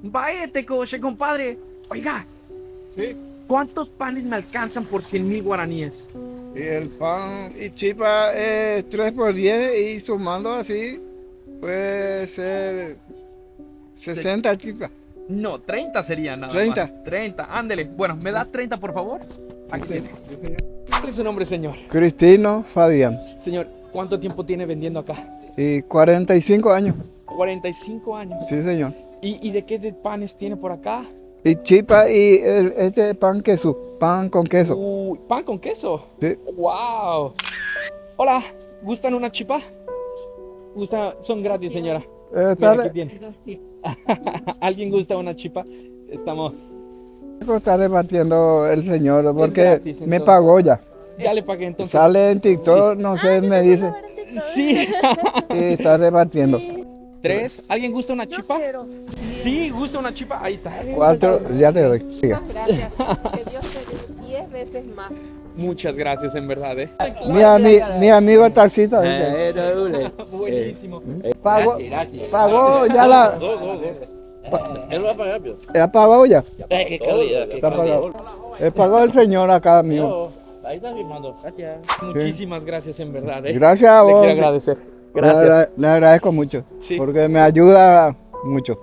Vaya, Tecoche, compadre. Oiga, Sí. ¿cuántos panes me alcanzan por 100,000 guaraníes? Y el pan y chipa es 3 por 10 y sumando así puede ser 60 chipas. No, 30 sería nada 30. más. 30, ándele. Bueno, ¿me da 30 por favor? Aquí tiene. ¿Cuál es su nombre, señor? Cristino Fabián. Señor, ¿cuánto tiempo tiene vendiendo acá? Y 45 años. 45 años. Sí, señor. ¿Y de qué de panes tiene por acá? Y chipa y este pan queso. Pan con queso. Uy, pan con queso. Sí. Wow. Hola, ¿gustan una chipa? Son gratis, señora. Mira, Está, aquí tiene. ¿Alguien gusta una chipa? Estamos. está repartiendo el señor porque gratis, me entonces. pagó ya. Ya le pagué entonces. Sale en TikTok, no sé, me dice. Sí. Y está repartiendo. 3. ¿Alguien gusta una chipa? Quiero. Sí, gusta una chipa. Ahí está. 4, ya te doy. Siga. Gracias. Que Dios te dé 10 veces más. Muchas gracias, en verdad, Mi amigo taxista. Buenísimo. Pagó, pagó ya la. Él va a pagar, pero. ¿Ya pagó ya? Qué calidad, qué Está calidad. pagado. Pagó el señor acá mío. Ahí está firmando. Gracias. Muchísimas gracias, en verdad. Gracias a Le vos. quiero agradecer. Gracias. Le agradezco mucho. Sí. Porque me ayuda mucho.